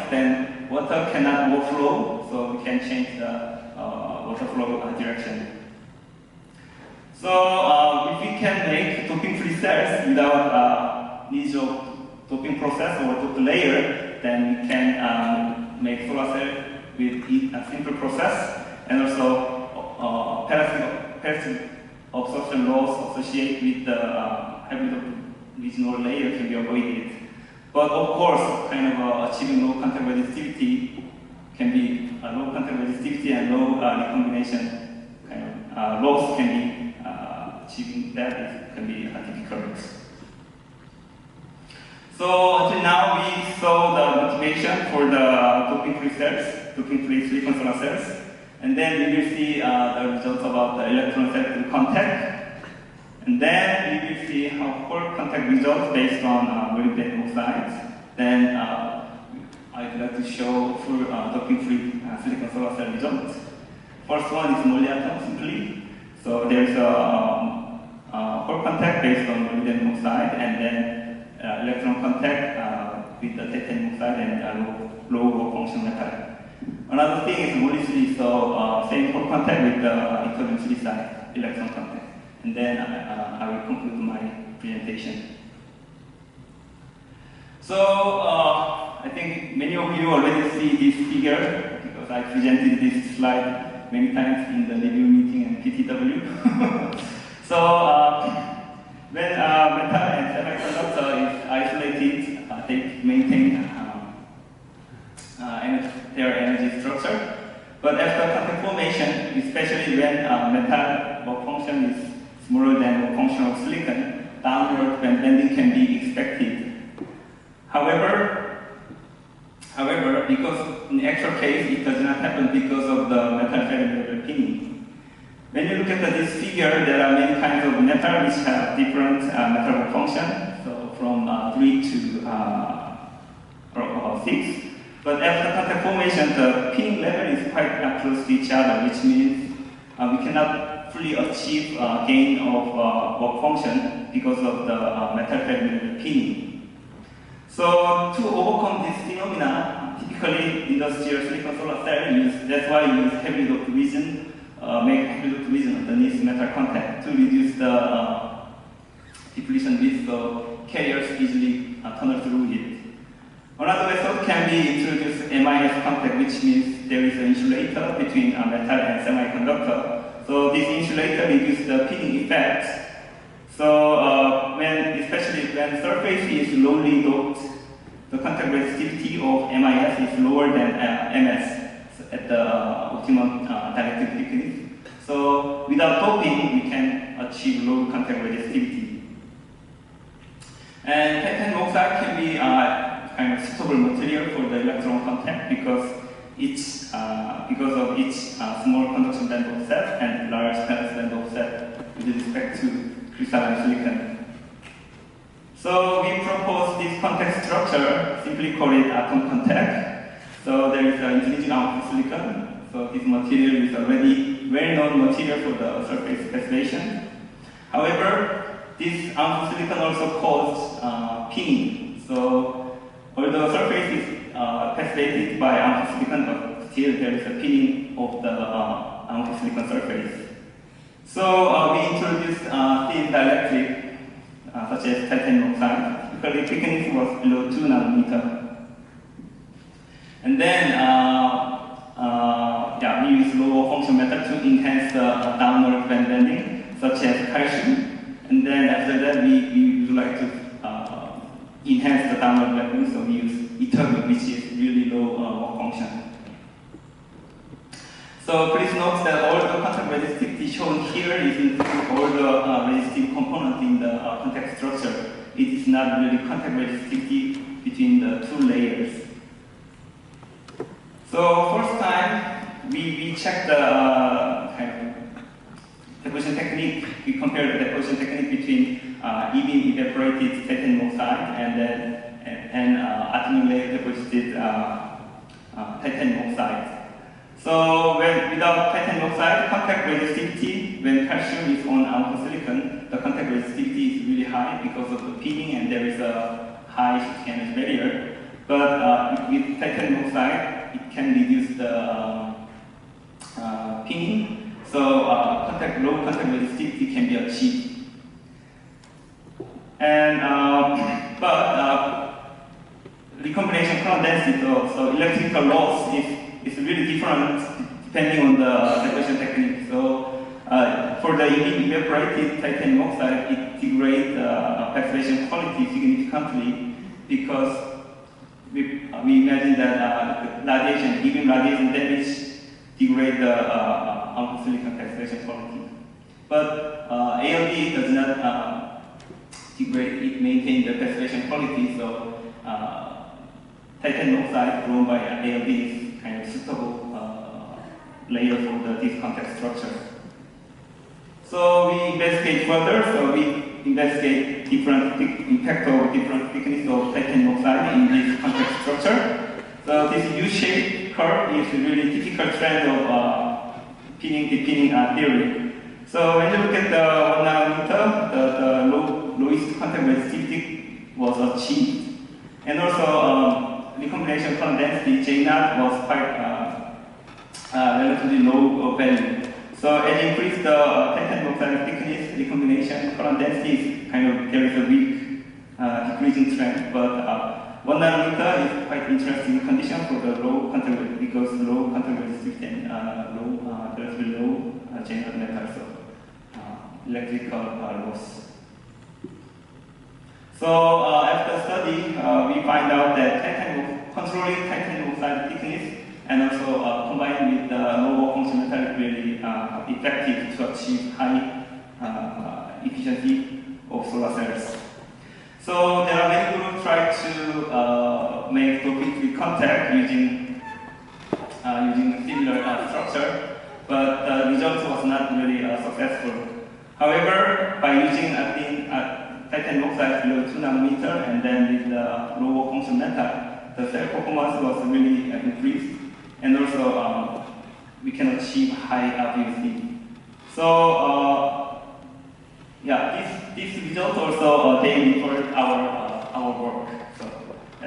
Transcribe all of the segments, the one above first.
then water cannot overflow, so we can change the water flow direction. So if we can make doping-free cells without needs of doping process or doping layer, then we can make solar cell with a simple process, and also parasitic absorption loss associated with the hybrid regional layer can be avoided. But of course, kind of achieving low contact resistivity can be low contact resistivity and low recombination kind of loss can be achieving that can be difficult. So until now we saw the motivation for the doping-free cells, doping-free silicon solar cells, and then we will see the results about the electron cell contact, and then we will see how whole contact results based on molybdenum oxides. Then I'd like to show full doping-free silicon solar cell results. First one is molyatom simply. So there's a whole contact based on molybdenum oxide, and then electron contact with the titanium oxide and low function metal. Another thing is moly-3, so same whole contact with the ytterbium silicide electron contact. And then I will conclude my presentation. So I think many of you already see this figure because I presented this slide many times in the review meeting and PTW. So when metal and semiconductor is isolated, they maintain their energy structure. But after contact formation, especially when metal work function is smaller than the function of silicon, downward bending can be expected. However, because in the actual case it does not happen because of the metal ferromagnetic pinning. When you look at this figure, there are many kinds of metal which have different metal work function, so from 3 to 6. But after contact formation, the pinning level is quite close to each other, which means we cannot fully achieve gain of work function because of the metal ferromagnetic pinning. So to overcome this phenomena, typically industrial silicon solar cell that's why we use heavy doped region, make heavy doped region underneath metal contact to reduce the depletion risk, so carriers easily tunnel through it. Another method can be introduce MIS contact, which means there is an insulator between a metal and semiconductor. So this insulator reduces the pinning effect. So especially when surface is lowly doped, the contact resistivity of MIS is lower than MS at the optimum dielectric thickness. So without doping, we can achieve low contact resistivity. And titanium oxide can be kind of suitable material for the electron contact because of its small conduction band offset and large valence band offset with respect to crystalline silicon. So we propose this contact structure, simply call it atom contact. So there is an intrinsic amorphous silicon. So this material is already well-known material for the surface passivation. However, this amorphous silicon also causes pinning. So although the surface is passivated by amorphous silicon, but still there is a pinning of the amorphous silicon surface. So we introduced thin dielectric such as titanium oxide. Typically, thickness was below 2 nanometer. And then we use lower function method to enhance the downward band bending, such as calcium. And then after that, we would like to enhance the downward bending, so we use ytterbium, which is really low function. So please note that all the contact resistivity shown here is including all the resistive components in the contact structure. It is not really contact resistivity between the two layers. So first time we checked the kind of deposition technique. We compared the deposition technique between E-beam evaporated titanium oxide and atomic layer deposited titanium oxide. So without titanium oxide, contact resistivity, when calcium is on amorphous silicon, the contact resistivity is really high because of the pinning and there is a high energy barrier. But with titanium oxide, it can reduce the pinning, so low contact resistivity can be achieved. And recombination current density, so electrical loss is really different depending on the separation technique. So for the evaporated titanium oxide, it degrades passivation quality significantly because we imagine that radiation, even radiation damage, degrade the silicon passivation quality. But ALD does not degrade; it maintains the passivation quality. So titanium oxide grown by ALD is kind of suitable layer for this contact structure. So we investigate further. So we investigate different impact of different thickness of titanium oxide in this contact structure. So this U-shaped curve is really typical trend of pinning theory. So when you look at the 1 nanometer, the lowest contact resistivity was achieved, and also recombination current density J0 was quite relatively low value. So as you increase the titanium oxide thickness, recombination current density is there is a weak decreasing trend, but 1 nanometer is quite interesting condition for the low contact because low contact resistivity and relatively low J0 metal, so electrical loss. So after study, we find out that controlling titanium oxide thickness and also combined with the low work function metal really effective to achieve high efficiency of solar cells. So there are many groups try to make doping contact using similar structure, but the result was not really successful. However, by using titanium oxide below 2 nanometer and then with the low work function metal, the cell performance was really increased, and also we can achieve high VOC. So this result also they refer our work. So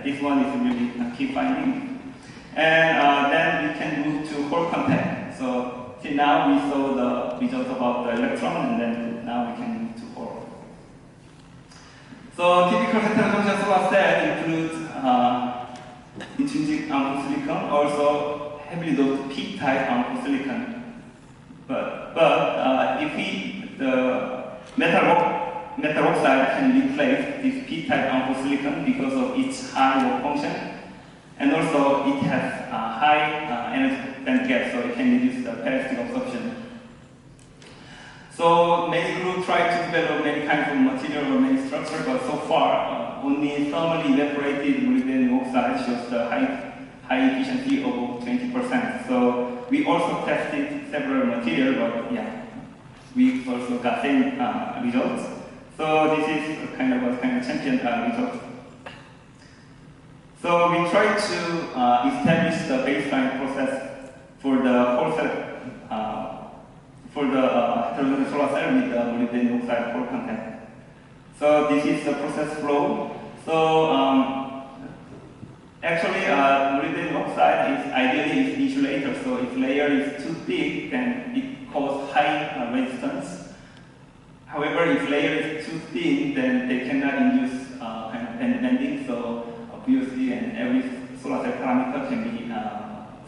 this one is really a key finding. And then we can move to hole contact. So till now we saw the results about the electron, and then now we can move to hole. So typical heterojunction solar cell includes intrinsic amphissilicon, also heavily doped P-type amphissilicon. But if the metal oxide can replace this P-type amphissilicon because of its high work function, and also it has a high energy band gap, so it can reduce the parasitic absorption. So many groups try to develop many kinds of material or many structures, but so far only thermally evaporated molybdenum oxide shows the high efficiency of 20%. So we also tested several materials, but we also got same results. So this is kind of champion result. So we tried to establish the baseline process for the whole cell, for the heterojunction solar cell with the molybdenum oxide core content. So this is the process flow. So actually, molybdenum oxide is ideally an insulator. So if layer is too thick, then it causes high resistance. However, if layer is too thin, then they cannot induce bending. So VOC and every solar cell parameter can be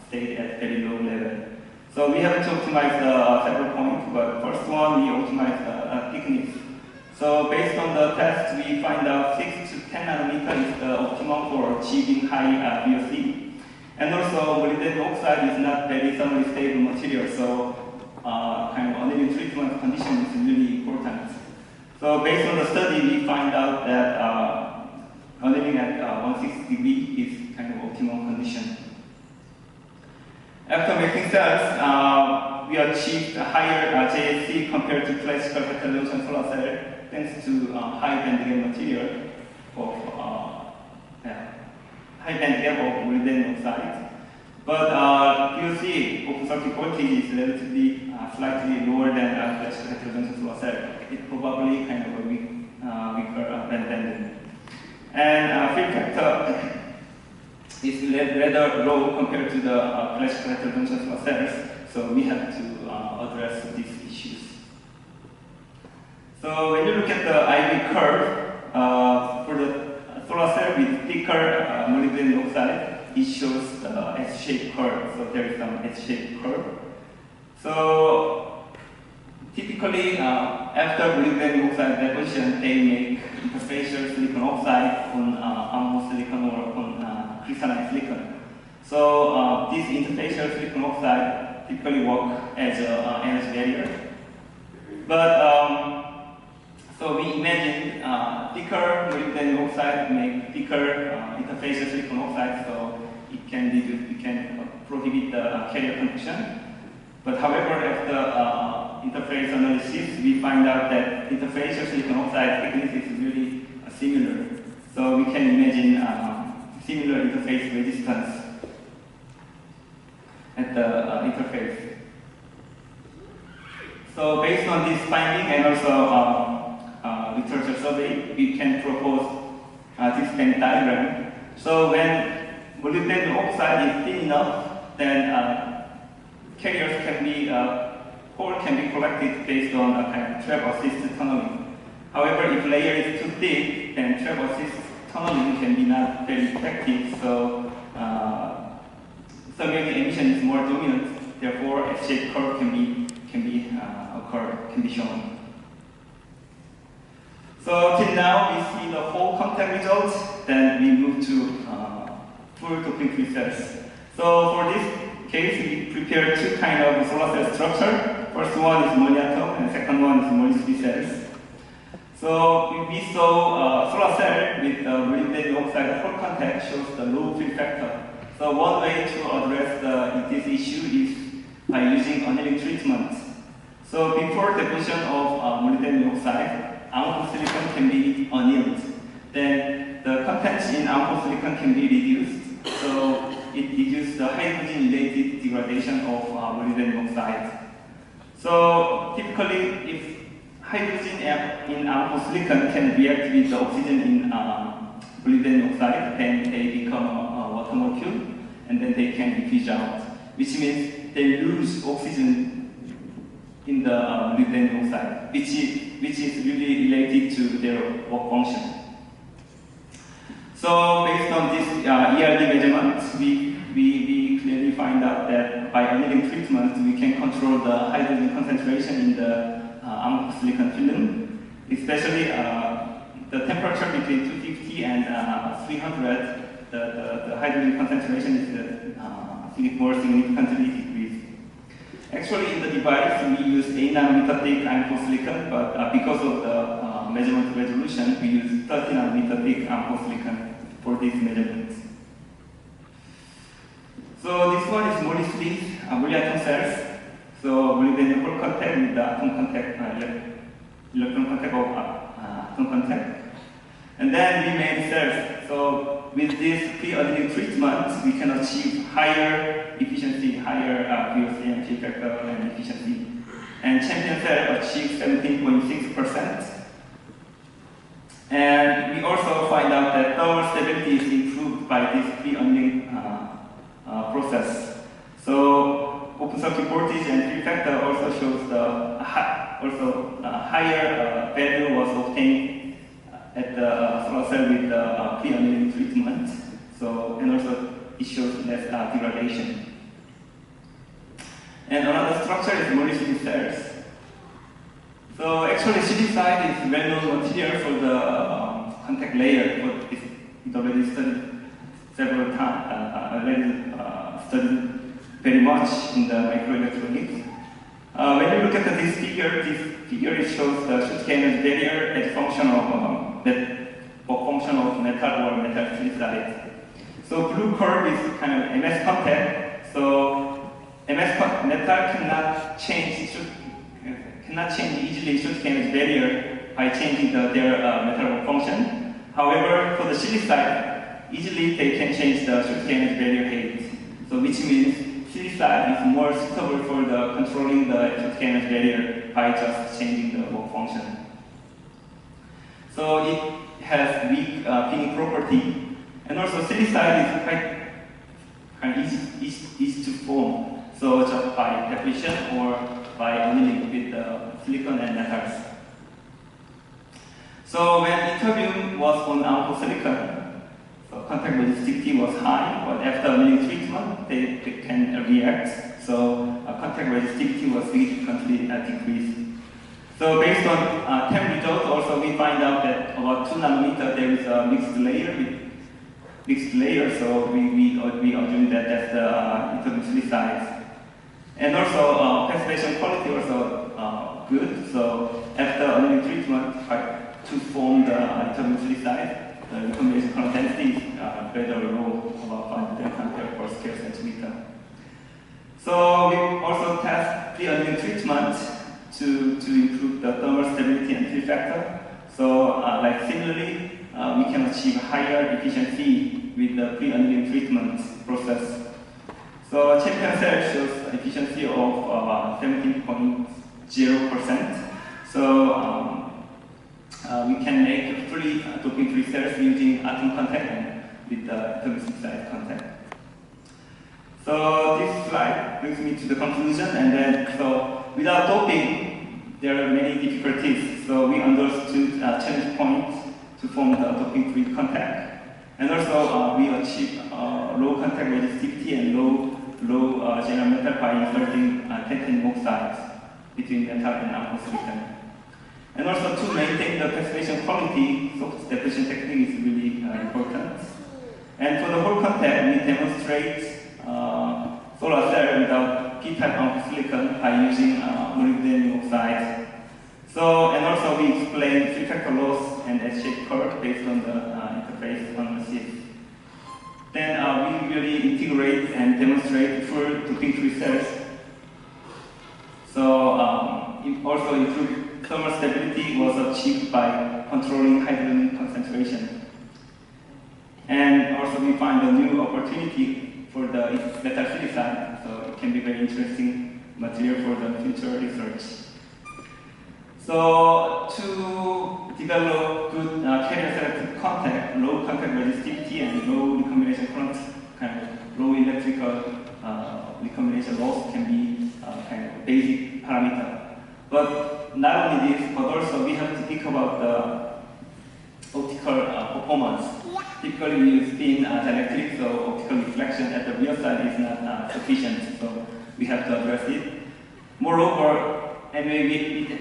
stayed at very low level. So we have to optimize several points, but first one we optimize the thickness. So based on the test, we find out 6 to 10 nanometer is the optimum for achieving high VOC. And also molybdenum oxide is not very thermally stable material, so annealing treatment condition is really important. So based on the study, we find out that annealing at 160 degrees is optimum condition. After making cells, we achieved a higher JSC compared to classical heterojunction solar cell thanks to high band gap material of high band gap of molybdenum oxide. But VOC open circuit voltage is relatively slightly lower than classical heterojunction solar cell. It's probably a weaker band bending. And field factor is rather low compared to the classical heterojunction solar cells, so we have to address these issues. So when you look at the IV curve, for the solar cell with thicker molybdenum oxide, it shows the S-shaped curve, so there is some S-shaped curve. So typically, after molybdenum oxide deposition, they make interfacial silicon oxide on amorphous silicon or on crystalline silicon. So this interfacial silicon oxide typically work as an energy barrier. But so we imagine thicker molybdenum oxide make thicker interfacial silicon oxide, so it can prohibit the carrier conduction. But however, after interface analysis, we find out that interfacial silicon oxide thickness is really similar. So we can imagine similar interface resistance at the interface. So based on this finding and also literature survey, we can propose this Venn diagram. So when molybdenum oxide is thin enough, then carriers can be, hole can be collected based on a kind of trap-assisted tunneling. However, if layer is too thick, then trap-assisted tunneling can be not very effective, so thermal emission is more dominant. Therefore, S-shaped curve can be shown. So till now, we see the whole contact results. Then we move to full doping-free cells. So for this case, we prepared two kinds of solar cell structure. First one is monoatom, and second one is moly-free cells. So we saw solar cell with molybdenum oxide full contact shows the low fill factor. So one way to address this issue is by using annealing treatment. So before deposition of molybdenum oxide, amorphous silicon can be annealed. Then the contents in amorphous silicon can be reduced. So it reduces the hydrogen-related degradation of molybdenum oxide. So typically, if hydrogen in amorphous silicon can react with the oxygen in molybdenum oxide, then they become a water molecule, and then they can diffuse out, which means they lose oxygen in the molybdenum oxide, which is really related to their work function. So based on this ERD measurements, we clearly find out that by annealing treatment, we can control the hydrogen concentration in the amorphous silicon film, especially the temperature between 250 and 300, the hydrogen concentration is more significantly decreased. Actually, in the device, we use 8 nanometer thick amorphous silicon, but because of the measurement resolution, we use 30 nanometer thick amorphous silicon for these measurements. So this one is moly-free molyatom cells. So molybdenum full contact with the atom contact, electron contact of atom contact. And then we made cells. So with this pre-annealing treatment, we can achieve higher efficiency, higher VOC and factor and efficiency. And champion cell achieved 17.6%. And we also find out that thermal stability is improved by this pre-annealing process. So open circuit voltage and fill factor also shows the higher value was obtained at the solar cell with the pre-annealing treatment. So, and also it shows less degradation. And another structure is moly-free cells. So actually, silicide is well-known material for the contact layer, but it's already studied several times, studied very much in the microelectronics. When you look at this figure it shows the Schutzke barrier as function of metal or metal silicide. So blue curve is kind of MS contact. So metal cannot change easily Schutzke barrier by changing their metal function. However, for the silicide, easily they can change the Schutzke barrier height. So which means silicide is more suitable for the controlling the Schutzke barrier by just changing the work function. So it has weak pinning property, and also silicide is quite kind of easy to form. So just by deposition or by annealing with silicon and metals. So when ytterbium was on amphosilicon, so contact resistivity was high, but after annealing treatment, they can react. So contact resistivity was significantly decreased. So based on TEM results, also we find out that about 2 nanometer there is a mixed layer. So we assume that that's the ytterbium silicide. And also passivation quality also good. So after annealing treatment, to form the ytterbium silicide, the recombination current density is rather low, about 5 ampere per square centimeter. So we also test pre-annealing treatment to improve the thermal stability and fill factor. So like similarly, we can achieve higher efficiency with the pre-annealing treatment process. So champion cell shows efficiency of 17.0%. So we can make fully doping-free cells using atom contact and with the ytterbium silicide contact. So this slide brings me to the conclusion, and then so without doping, there are many difficulties. So we understood challenge points to form the doping-free contact, and also we achieve low contact resistivity and low general metal by inserting titanium oxides between metal and amphosilicon. And also to maintain the passivation quality, soft deposition technique is really important. And for the whole contact, we demonstrate solar cell without p-type amphosilicon by using molybdenum oxide. So, and also we explain fill factor loss and S-shaped curve based on the interface on the chip. Then we really integrate and demonstrate full doping-free cells. So also improve thermal stability was achieved by controlling hydrogen concentration. And also we find a new opportunity for the metal silicide, so it can be very interesting material for the future research. So to develop good carrier selective contact, low contact resistivity and low recombination current, kind of low electrical recombination loss can be kind of basic parameter. But not only this, but also we have to think about the optical performance. Typically we use spin dielectric, so optical reflection at the real side is not sufficient, so we have to address it. Moreover, and we